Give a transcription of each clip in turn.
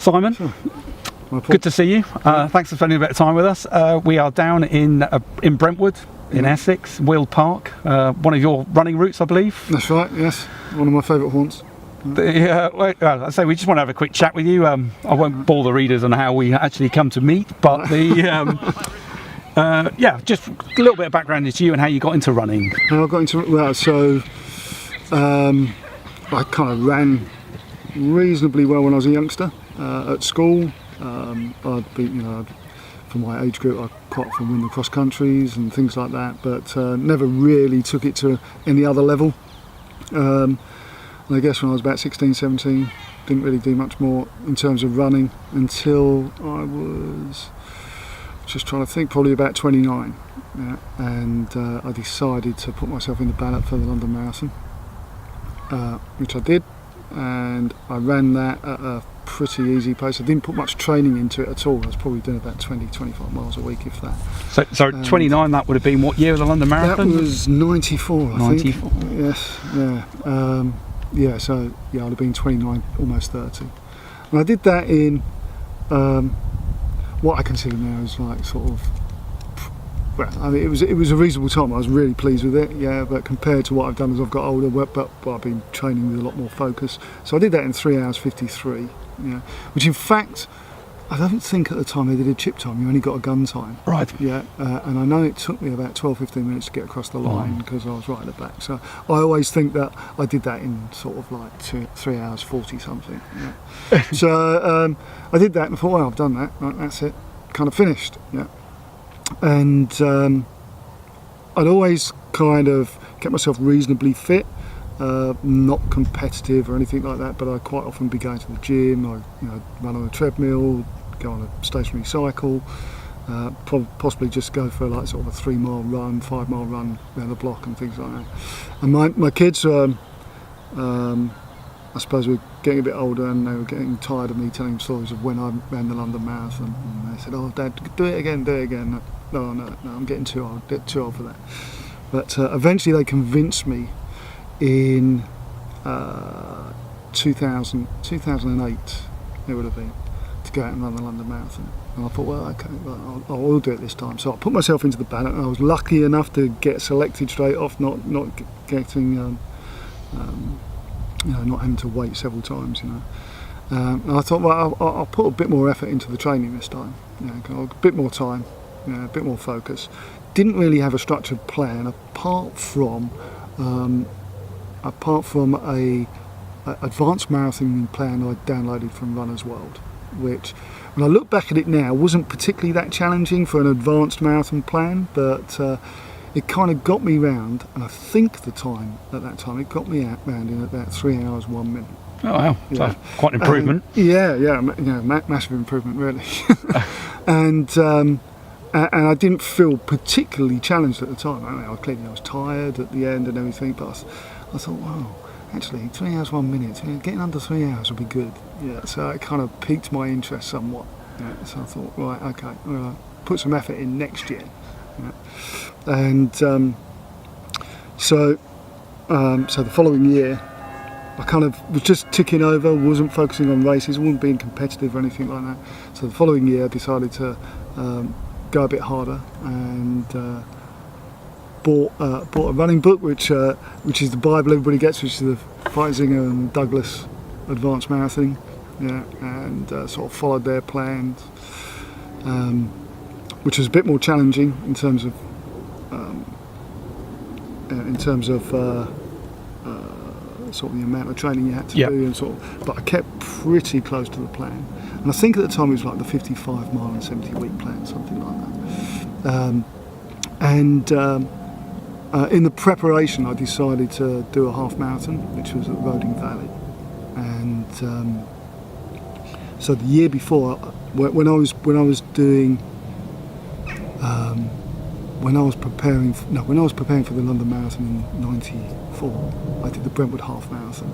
Simon, Sure. good to see you. Thanks for spending a bit of time with us. We are down in Brentwood, in Essex, Weald Park, one of your running routes, I believe. That's right, yes. One of my favourite haunts. I say we just want to have a quick chat with you. I won't bore the readers on how we actually come to meet, but yeah, just a little bit of background into you and how you got into running. How I got into, well, so I kind of ran reasonably well when I was a youngster at school. I'd be, for my age group, I quite often win the cross countries and things like that, but never really took it to any other level. And I guess when I was about 16, 17, didn't really do much more in terms of running until I was, just trying to think, probably about 29. Yeah, and I decided to put myself in the ballot for the London Marathon, which I did, and I ran that at a pretty easy pace. I didn't put much training into it at all. I was probably doing about 20, 25 miles a week, if that. So 29, that would have been what year of the London Marathon? That was 94, I 94. think. Yes, yeah. Yeah, so yeah, I'd have been 29, almost 30. And I did that in what I consider now is like sort of, well, I mean, it was a reasonable time. I was really pleased with it, yeah, but compared to what I've done as I've got older, but I've been training with a lot more focus. So I did that in 3 hours 53, yeah, which in fact, I don't think at the time they did a chip time, you only got a gun time. Right. Yeah, and I know it took me about 12-15 minutes to get across the line because I was right at the back. So I always think that I did that in sort of like 3 hours 40 something. Yeah. So I did that and I thought, well, I've done that, right, that's it, kind of finished. Yeah. And I'd always kind of kept myself reasonably fit. Not competitive or anything like that, but I quite often be going to the gym. I run on a treadmill, go on a stationary cycle, possibly just go for like sort of a 3 mile run, 5 mile run around the block and things like that. And my kids, I suppose, were getting a bit older and they were getting tired of me telling stories of when I ran the London Marathon. And they said, "Oh, Dad, do it again." No, I'm getting too old for that. But eventually they convinced me in 2008, it would have been, to go out and run the London Marathon. And I thought, well, okay, well, I'll do it this time. So I put myself into the ballot, and I was lucky enough to get selected straight off, not getting, not having to wait several times, And I thought, well, I'll put a bit more effort into the training this time, a bit more time, a bit more focus. Didn't really have a structured plan apart from a advanced marathon plan I downloaded from Runner's World, which, when I look back at it now, wasn't particularly that challenging for an advanced marathon plan, but it kind of got me round, and I think at that time it got me round in about 3 hours 1 minute. Oh wow, yeah. So quite an improvement. Massive improvement really. And I didn't feel particularly challenged at the time. I was tired at the end and everything, but I thought, wow, actually 3 hours 1 minute, getting under 3 hours would be good. Yeah, so it kind of piqued my interest somewhat. Yeah, so I thought, right, okay, well, put some effort in next year. Yeah. And so the following year, I kind of was just ticking over, wasn't focusing on races, wasn't being competitive or anything like that. So the following year, I decided to go a bit harder and bought a running book, which is the Bible everybody gets, which is the Freisinger and Douglas Advanced Marathon, and sort of followed their plans, which was a bit more challenging in terms of sort of the amount of training you had to do, and but I kept pretty close to the plan. And I think at the time it was like the 55 mile and 70 week plan, something like that. In the preparation, I decided to do a half marathon, which was at Roding Valley. And so the year before, when I was preparing for the London Marathon in '94, I did the Brentwood half marathon,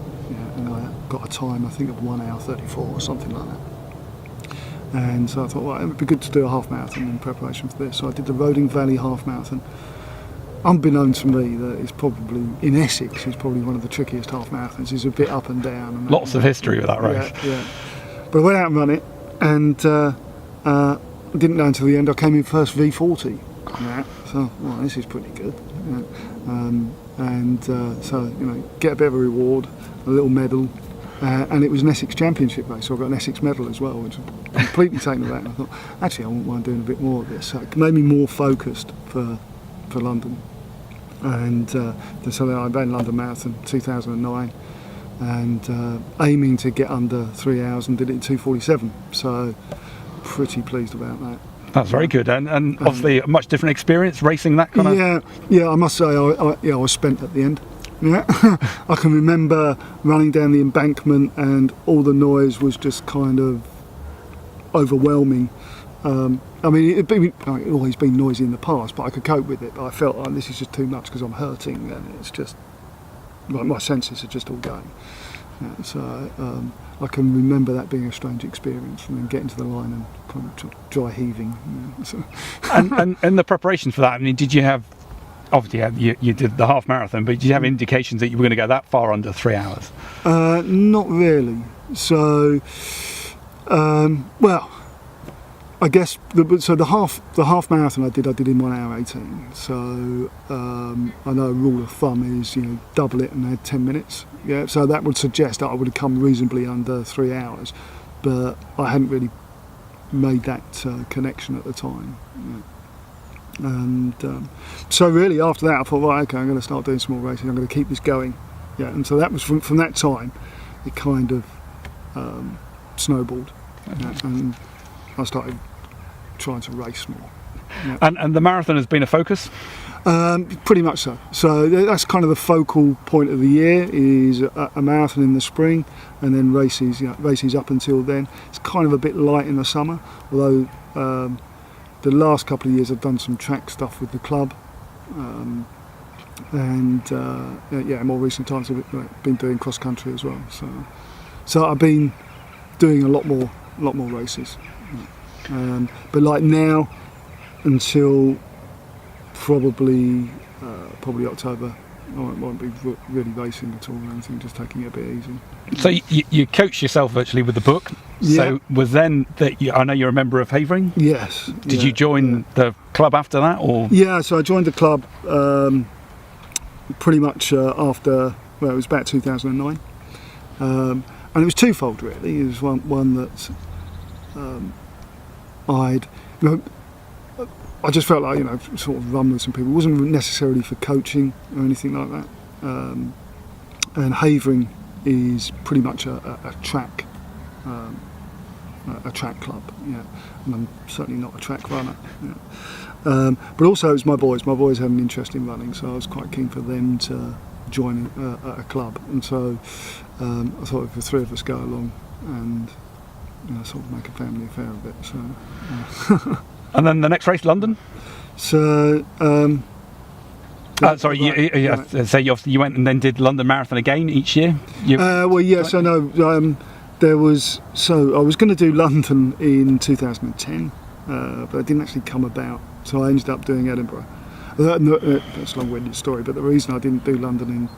and I got a time, I think, of 1 hour 34 or something like that. And so I thought, well, it would be good to do a half marathon in preparation for this. So I did the Roding Valley half marathon. Unbeknownst to me, that it's probably, in Essex, it's probably one of the trickiest half marathons. It's a bit up and down. And lots of history with that race. Yeah. But I went out and run it, and didn't know until the end. I came in first V40. Yeah. So, well, this is pretty good. Yeah. So, get a bit of a reward, a little medal, and it was an Essex Championship race, so I got an Essex medal as well, which I'm completely taken aback. And I thought, actually, I wouldn't mind doing a bit more of this. So it made me more focused for London. And so then I ran London Marathon 2009, and aiming to get under 3 hours, and did it in 2:47. So pretty pleased about that. That's very good, and obviously a much different experience racing that kind of. Yeah. I must say, I was spent at the end. Yeah, I can remember running down the embankment, and all the noise was just kind of overwhelming. I mean, it'd always been noisy in the past, but I could cope with it. But I felt like this is just too much because I'm hurting, and it's just like my senses are just all going. Yeah, so I can remember that being a strange experience, and then getting to the line and kind of dry heaving. So. and the preparation for that. I mean, did you have? Obviously, you did the half marathon, but did you have indications that you were going to go that far under 3 hours? Not really. So, well, I guess the half marathon I did in 1 hour 18. So I know a rule of thumb is double it and add 10 minutes. Yeah, so that would suggest that I would have come reasonably under 3 hours, but I hadn't really made that connection at the time. Yeah. And so really after that I thought, right, okay, I'm going to start doing some more racing, I'm going to keep this going. Yeah, and so that was from that time it kind of snowballed. Yeah, and I started trying to race more. Yeah. And the marathon has been a focus? Pretty much so. So that's kind of the focal point of the year, is a marathon in the spring, and then races up until then. It's kind of a bit light in the summer, although the last couple of years I've done some track stuff with the club, and in more recent times I've been doing cross country as well. So I've been doing a lot more races. But like now, until probably October, I won't be really racing at all or anything, just taking it a bit easy. So you coached yourself virtually with the book. Yeah. So was then that I know you're a member of Havering? Yes. Did you join the club after that, or? Yeah, so I joined the club pretty much after, well, it was about 2009, and it was twofold really. It was one that I just felt like sort of run with some people. It wasn't necessarily for coaching or anything like that. And Havering is pretty much a track club, yeah. And I'm certainly not a track runner. Yeah. But also it's my boys. My boys had an interest in running, so I was quite keen for them to join a club. And so I thought if the three of us go along and sort of make a family affair of it. So. And then the next race, London? So, sorry, you went and then did London Marathon again each year? Well, yes, I know. I was going to do London in 2010, but it didn't actually come about. So I ended up doing Edinburgh. That's a long-winded story, but the reason I didn't do London in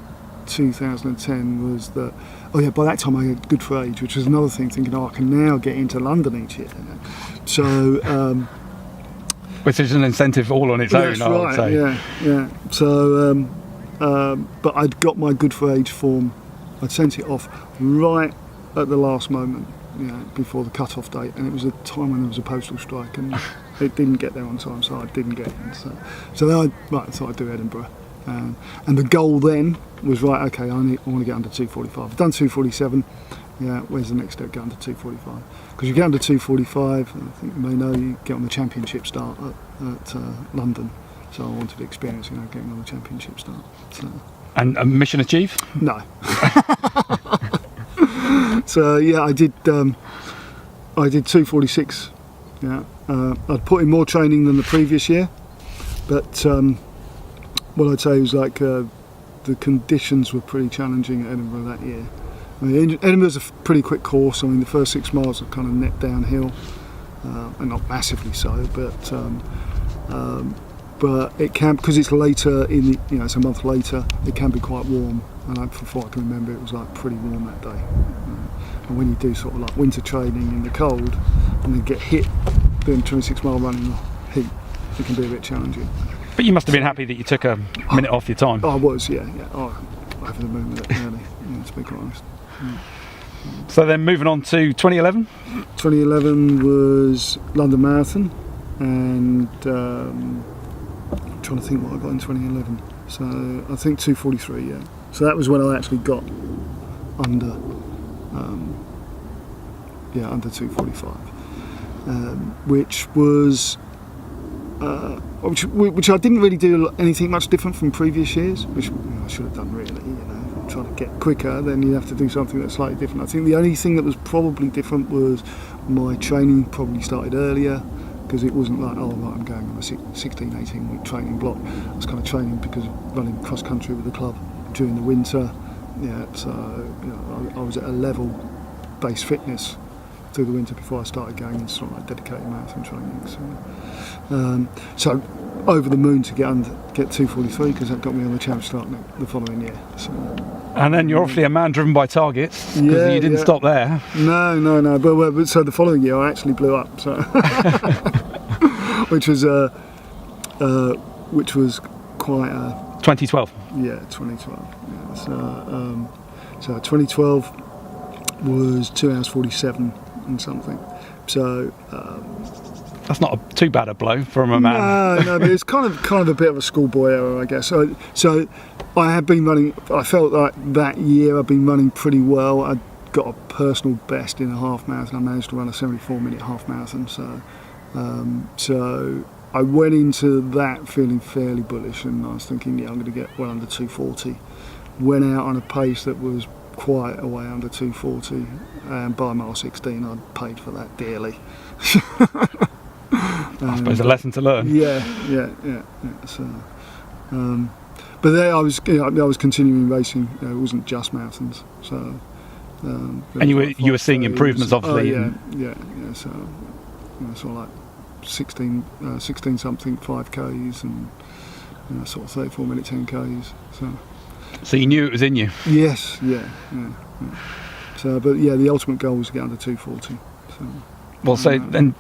2010 was that, by that time I had good for age, which was another thing, thinking, I can now get into London each year. So... which is an incentive all on its own, I would say. Yeah. So, but I'd got my good for age form. I'd sent it off right at the last moment, before the cut-off date, and it was a time when there was a postal strike, and it didn't get there on time, so I didn't get in. So then I thought I'd do Edinburgh, and the goal then was, right, okay, I want to get under 2:45. I've done 2:47. Yeah, where's the next step? Get under 2:45. Because you get under 2:45, I think you may know, you get on the championship start at London. So I wanted to experience, getting on the championship start. So. And mission achieved? No. So yeah, I did 2:46. Yeah, I'd put in more training than the previous year, but what I'd say was the conditions were pretty challenging at Edinburgh that year. I mean, Edinburgh's a pretty quick course. I mean, the first 6 miles are kind of net downhill, and not massively so, but it can, because it's later it's a month later, it can be quite warm, and before I can remember, it was like pretty warm that day. And when you do sort of like winter training in the cold, and then get hit doing 26-mile run in the heat, it can be a bit challenging. But you must have been happy that you took a minute off your time. I was, yeah. Oh, over the moon with it, really, to be quite honest. So then moving on to 2011? 2011 was London Marathon, and I'm trying to think what I got in 2011. So I think 2:43, yeah. So that was when I actually got under, under 2:45, which was, which I didn't really do anything much different from previous years, which I should have done really. Trying to get quicker, then you have to do something that's slightly different. I think the only thing that was probably different was my training probably started earlier, because it wasn't like, oh right, I'm going on a 16-18 week training block. I was kind of training because of running cross country with the club during the winter. Yeah, so I was at a level based fitness through the winter before I started going into sort of like dedicated marathon training. So over the moon to get 2:43, because that got me on the champ start the following year. So. And then you're obviously a man driven by targets, because you didn't stop there. No. But so the following year I actually blew up. So which was quite a 2012. Yeah, 2012. Yeah, so 2012 was 2 hours 47 and something. So. That's not too bad a blow from a man. No, but it's kind of a bit of a schoolboy error, I guess. So I had been running. I felt like that year I'd been running pretty well. I'd got a personal best in a half marathon. I managed to run a 74-minute half marathon. So I went into that feeling fairly bullish, and I was thinking, yeah, I'm going to get well under 2:40. Went out on a pace that was quite a way under 2:40, and by mile 16 I'd paid for that dearly. I suppose a lesson to learn. Yeah. So, but there I was continuing racing. It wasn't just marathons. So, and you were seeing improvements, obviously. Oh, yeah. So, sort of like 16 something 5Ks and sort of 34-minute 10Ks. So you knew it was in you. Yes. Yeah. So, but yeah, the ultimate goal was to get under 2:40. So. Well, so then.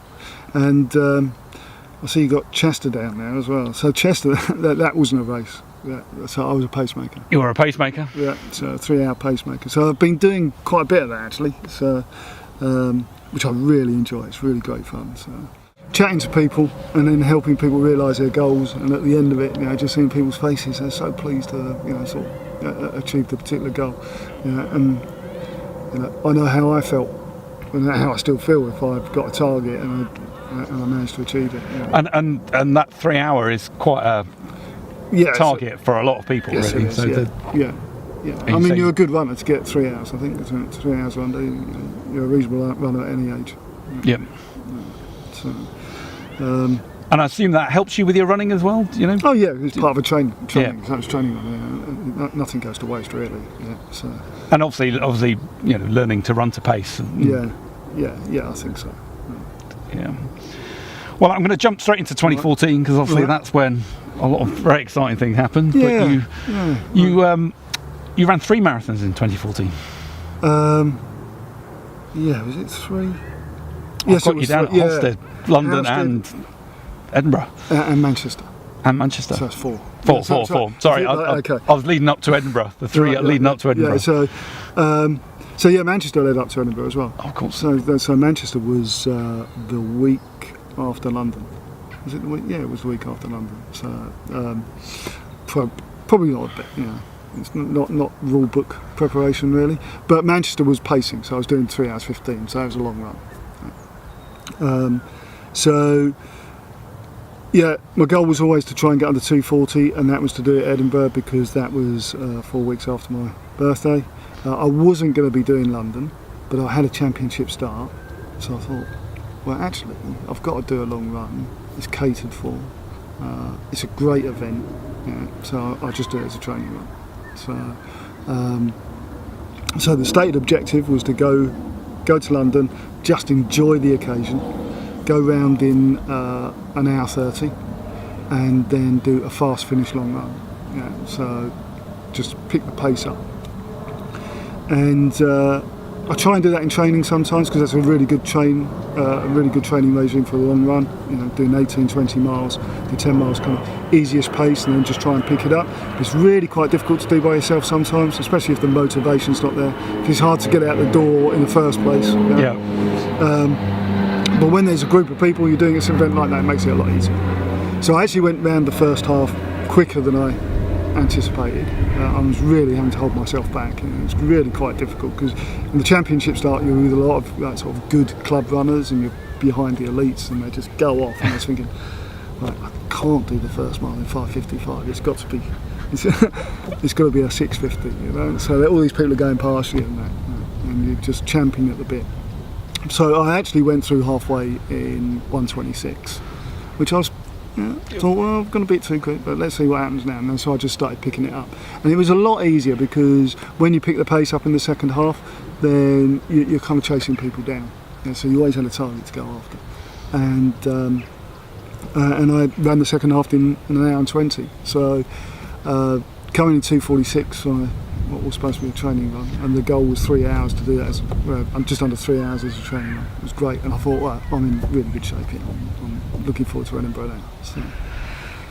And I see you got Chester down there as well. So Chester, that wasn't a race. So I was a pacemaker. You were a pacemaker? Yeah, so a 3-hour pacemaker. So I've been doing quite a bit of that actually. So, which I really enjoy. It's really great fun. So chatting to people and then helping people realise their goals, and at the end of it, just seeing people's faces, they're so pleased to sort of achieve the particular goal. And I know how I felt. And how I still feel if I've got a target and I managed to achieve it. And that 3 hour is quite a target for a lot of people, yes, really. It is, yeah. I mean, you're a good runner to get 3 hours. I think 3 hours under, you're a reasonable runner at any age. Yep. So, and I assume that helps you with your running as well, Oh yeah, it's part of a training. So it's training. Nothing goes to waste, really. Yeah. So. And obviously, learning to run to pace. Yeah, I think so. Yeah. Well, I'm going to jump straight into 2014, because obviously that's when a lot of very exciting things happened. Yeah. But you ran 3 marathons in 2014. Was it 3? Yes, it was. You down at Holstead, London, and Edinburgh, and Manchester. And Manchester. So that's 4. Four. Sorry, I was leading up to Edinburgh. The 3 leading up to Edinburgh. Yeah, so Manchester led up to Edinburgh as well. Oh, of course. So Manchester was the week after London. Was it the week? Yeah, it was the week after London. So probably not a bit. It's not rule book preparation really. But Manchester was pacing, so I was doing 3 hours 15. So that was a long run. Yeah, my goal was always to try and get under 2:40, and that was to do it at Edinburgh, because that was 4 weeks after my birthday. I wasn't going to be doing London, but I had a championship start, so I thought, well, actually, I've got to do a long run. It's catered for. It's a great event, so I'll just do it as a training run. So the stated objective was to go to London, just enjoy the occasion, go round in an hour 30, and then do a fast finish long run. So just pick the pace up and I try and do that in training sometimes because that's a really good training regime for the long run. You know, doing 18, 20 miles, do 10 miles kind of easiest pace, and then just try and pick it up. But it's really quite difficult to do by yourself sometimes, especially if the motivation's not there. It's hard to get out the door in the first place. You know? Yeah. But when there's a group of people, you're doing an event like that, it makes it a lot easier. So I actually went round the first half quicker than I anticipated. I was really having to hold myself back. You know, it's really quite difficult because in the championship start you're with a lot of like, sort of good club runners and you're behind the elites and they just go off, and I was thinking, right, I can't do the first mile in 5:55. It's got to be it's got to be a 6:50, you know. So all these people are going past you and that, and you're just champing at the bit. So I actually went through halfway in 1:26, which I was thought, well, I'm going to beat too quick, but let's see what happens now. And so I just started picking it up, and it was a lot easier because when you pick the pace up in the second half, then you're kind of chasing people down. So you always had a target to go after, and I ran the second half in an hour and 20. So coming in 2:46 on what was supposed to be a training run, and the goal was 3 hours to do that. I'm just under 3 hours as a training run. It was great, and I thought, well, I'm in really good shape here. I'm looking forward to Edinburgh now.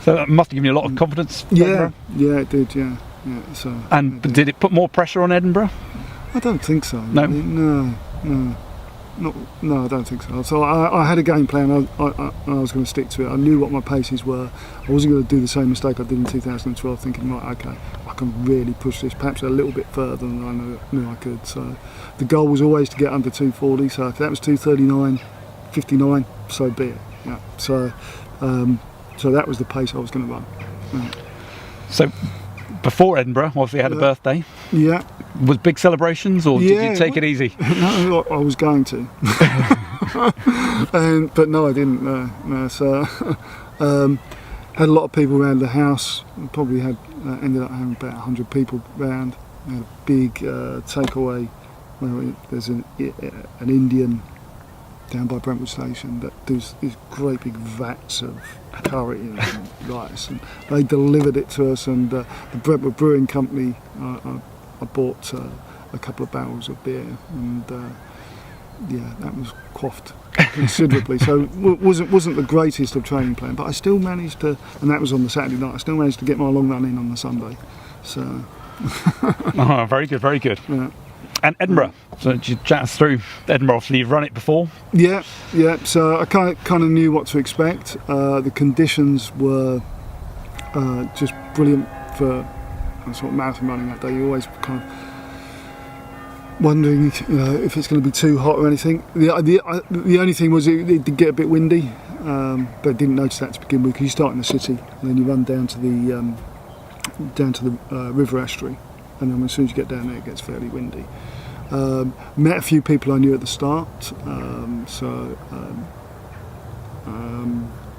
So that must have given you a lot of confidence. Yeah, it did. Yeah. So. And did it put more pressure on Edinburgh? I don't think so. No. No, I don't think so. So I had a game plan. I was going to stick to it. I knew what my paces were. I wasn't going to do the same mistake I did in 2012, thinking, right, okay, I can really push this perhaps a little bit further than I knew I could. So the goal was always to get under 2:40. So if that was 2:39.59, so be it. Yeah. So that was the pace I was going to run. Yeah. So before Edinburgh, obviously had a birthday. Yeah. Was big celebrations, or did you take it easy? No, I was going to. But no, I didn't. No. So had a lot of people around the house. Probably had ended up having about 100 people around. Had a big takeaway. There's an Indian down by Brentwood Station that does these great big vats of curry and rice, and they delivered it to us. And the Brentwood Brewing Company, I bought a couple of barrels of beer, and that was quaffed considerably. So it wasn't the greatest of training plan, but I still managed to, and that was on the Saturday night. I still managed to get my long run in on the Sunday. So. Oh, very good, very good. Yeah. And Edinburgh. So did you chat us through Edinburgh? Obviously, you've run it before. Yeah. So I kind of knew what to expect. The conditions were just brilliant for sort of marathon running that day. You're always kind of wondering, if it's going to be too hot or anything. The only thing was it did get a bit windy, but I didn't notice that to begin with, because you start in the city and then you run down to the river estuary, and then as soon as you get down there, it gets fairly windy. Met a few people I knew at the start,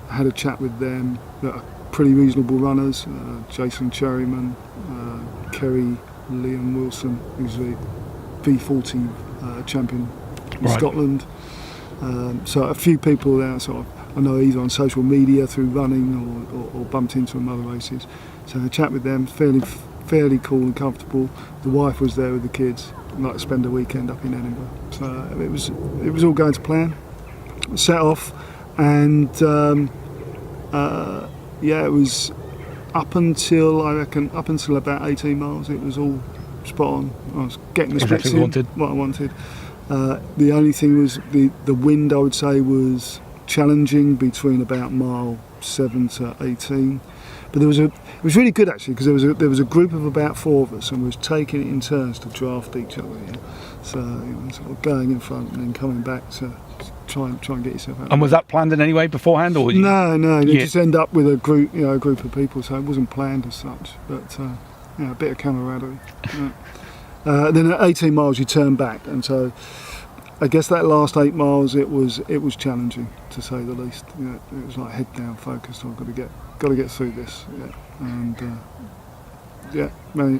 had a chat with them. That are pretty reasonable runners. Jason Cherryman, Kerry Liam Wilson, who's the V40 champion in Scotland. So a few people there sort of I know either on social media through running or bumped into them other races. So I chat with them, fairly cool and comfortable. The wife was there with the kids. I'd like to spend a weekend up in Edinburgh. So it was all going to plan. Set off, and it was up until about 18 miles. It was all spot on. I was getting the splits in, what I wanted. The only thing was the wind, I would say, was challenging between about mile 7 to 18. But it was really good actually, because there was a group of about 4 of us, and we was taking it in turns to draft each other. Yeah? So sort of going in front and then coming back to try and get yourself out. And was that planned in any way beforehand, or? No. You just end up with a group of people, so it wasn't planned as such. But a bit of camaraderie. Yeah. Then at 18 miles you turn back, and so I guess that last 8 miles it was challenging, to say the least. It was like head down, focused. I've got to get through this. Yeah. And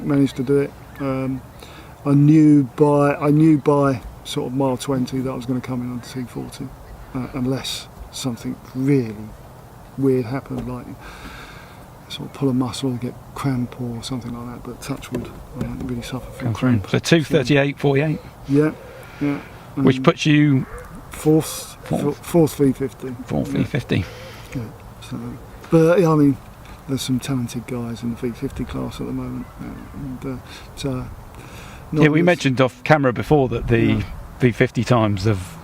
managed to do it. I knew by sort of mile 20 that I was going to come in on 2:40, unless something really weird happened, like sort of pull a muscle or get cramp or something like that. But touch wood, I don't really suffer from Come through. cramp. So 2:38.48, Yeah. which puts you fourth V50. fourth V50. Yeah. So, but yeah, I mean, there's some talented guys in the V50 class at the moment, Yeah, we mentioned off camera before that the V50 times have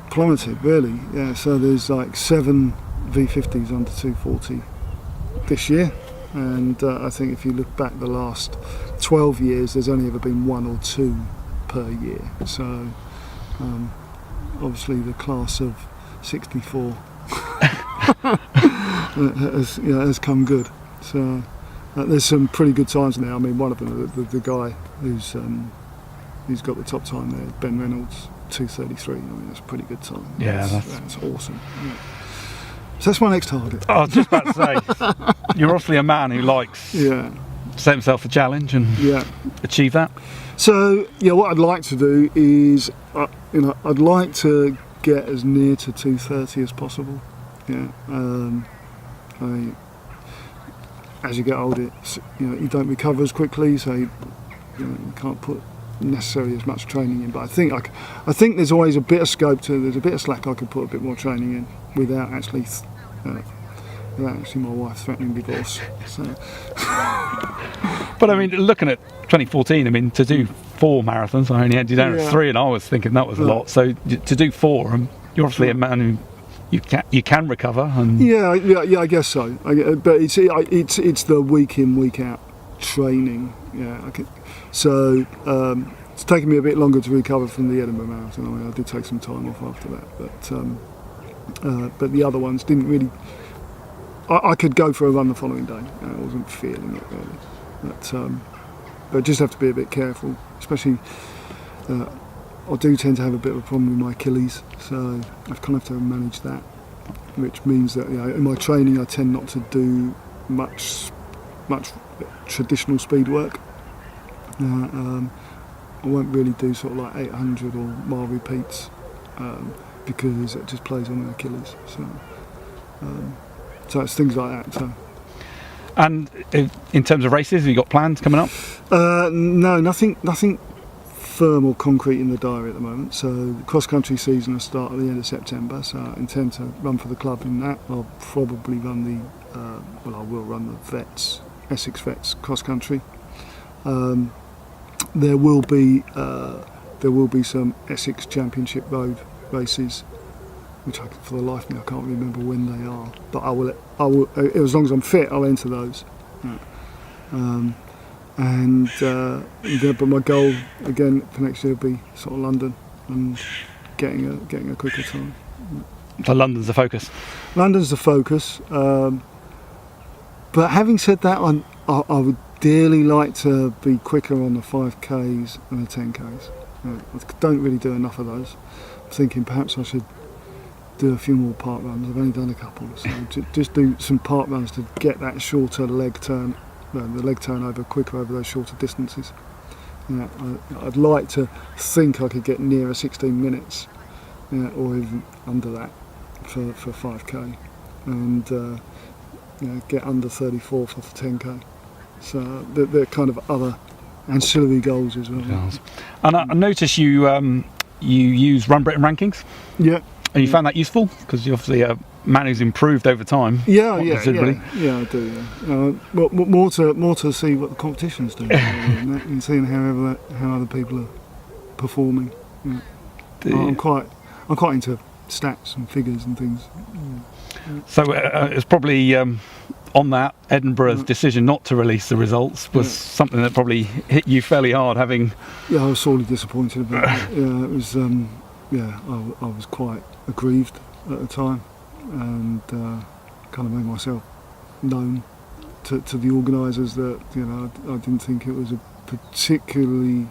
plummeted, really. Yeah, so there's like 7 V50s under 240 this year, and I think if you look back the last 12 years, there's only ever been 1 or 2 per year. So obviously the class of 64 has come good. So there's some pretty good times now. I mean, one of them, the guy who's got the top time there, Ben Reynolds, 2:33. I mean, that's a pretty good time. Yeah, that's awesome. Yeah. So that's my next target. I was just about to say, you're obviously a man who likes set himself a challenge and achieve that. So yeah, what I'd like to do is, I'd like to get as near to 2:30 as possible. Yeah. As you get older, you don't recover as quickly, so you can't put necessarily as much training in. But I think there's always a bit of scope there's a bit of slack I could put a bit more training in without actually my wife threatening divorce. So. But I mean, looking at 2014, I mean, to do 4 marathons, I only had you down at 3, and I was thinking that was a lot. So to do 4, you're obviously a man who you can recover. And I guess so. But it's the week in, week out training. Yeah. So it's taken me a bit longer to recover from the Edinburgh Marathon. I mean, I did take some time off after that, but the other ones didn't really. I could go for a run the following day. I wasn't feeling it really, but just have to be a bit careful, especially. I do tend to have a bit of a problem with my Achilles, so I kind of have to manage that, which means that in my training I tend not to do much traditional speed work. I won't really do sort of like 800 or mile repeats because it just plays on my Achilles. So it's things like that. So. And in terms of races, have you got plans coming up? No, nothing firm or concrete in the diary at the moment. So the cross-country season will start at the end of September, so I intend to run for the club in that. I'll probably run I will run the Vets, Essex Vets cross-country. There will be some Essex Championship Road races, which for the life of me I can't remember when they are. But I will as long as I'm fit, I'll enter those. But my goal again for next year will be sort of London and getting a quicker time. So London's the focus. London's the focus. But having said that, I would dearly like to be quicker on the 5Ks and the 10Ks. I don't really do enough of those. I'm thinking perhaps I should do a few more park runs. I've only done a couple, so just do some park runs to get that shorter leg turn. The leg turnover quicker over those shorter distances. I'd like to think I could get nearer 16 minutes or even under that for 5k and get under 34 for the 10k. So they're kind of other ancillary goals as well. And I notice you use Run Britain rankings. Yeah. And you found that useful because you're obviously a man who's improved over time. Yeah, I do. Yeah. Well, more to see what the competition's doing and seeing how other people are performing. Yeah. I'm quite into stats and figures and things. Yeah. So it's probably on that Edinburgh's decision not to release the results was something that probably hit you fairly hard. I was sorely disappointed about it. Yeah, it was. I was quite aggrieved at the time, and kind of made myself known to the organisers that I didn't think it was a particularly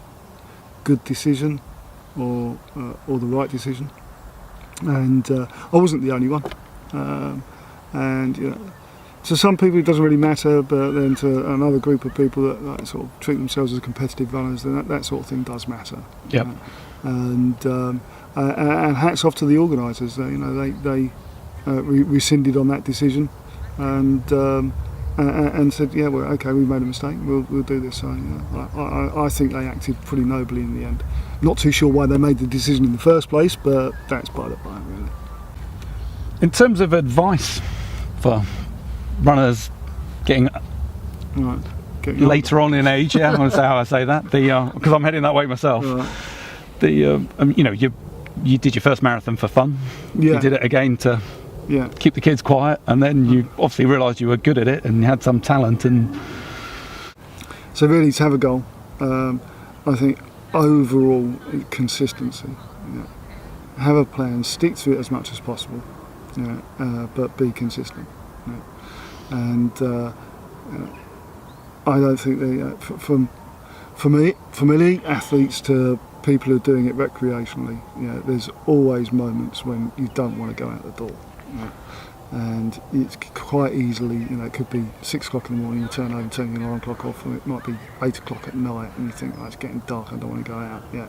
good decision or the right decision, and I wasn't the only one, and to some people it doesn't really matter, but then to another group of people that sort of treat themselves as competitive runners, then that sort of thing does matter. Yep. And hats off to the organisers. They rescinded on that decision, and and said, yeah, well, okay, we made a mistake, we'll do this. So I think they acted pretty nobly in the end. Not too sure why they made the decision in the first place, but that's by the by, really. In terms of advice for runners getting Right. later on in age, yeah, I want to say how I say that, because I'm heading that way myself. Right. You know, you did your first marathon for fun. Yeah. You did it again to Yeah. keep the kids quiet, and then you obviously realised you were good at it and you had some talent. And So really, to have a goal, I think overall consistency. You know, have a plan, stick to it as much as possible, you know, but be consistent. You know. And you know, I don't think for me, athletes to people who are doing it recreationally, you know, there's always moments when you don't want to go out the door. You know. And it's quite easily, you know, it could be 6 o'clock in the morning, you turn over and turn your alarm clock off, and it might be 8 o'clock at night, and you think, oh, it's getting dark, I don't want to go out. Yeah,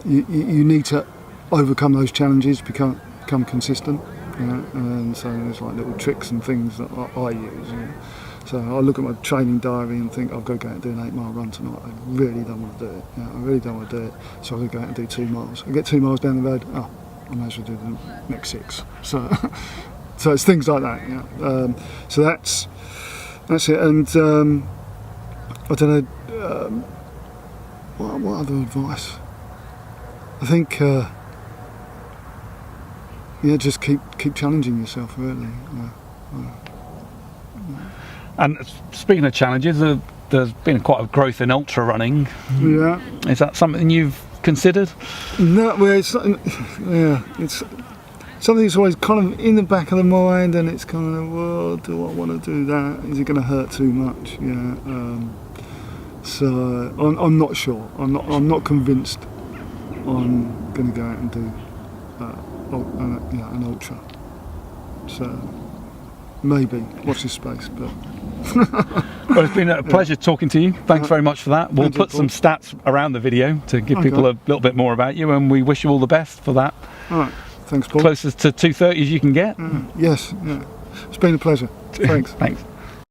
you need to overcome those challenges, become consistent, you know, and so there's like little tricks and things that I use. You know. So I look at my training diary and think, I've got to go out and do an 8-mile run tonight. I really don't want to do it. You know, I really don't want to do it. So I've got to go out and do 2 miles. I get 2 miles down the road. Oh, I may as well do the next 6. So, so it's things like that. Yeah. So that's it. And I don't know. What other advice? I think. Yeah, just keep challenging yourself. Really. And speaking of challenges, there's been quite a growth in ultra running. Yeah. Is that something you've considered? No, well, it's something that's always kind of in the back of the mind, and it's kind of, well, do I want to do that? Is it going to hurt too much? Yeah. So I'm not sure. I'm not convinced I'm going to go out and do an ultra. So maybe watch this space, but. Well, it's been a pleasure talking to you. Thanks very much for that. We'll put some stats around the video to give people a little bit more about you, and we wish you all the best for that. All right, thanks, Paul. Closest to 2:30 as you can get. Yes, yeah. It's been a pleasure. Thanks. Thanks.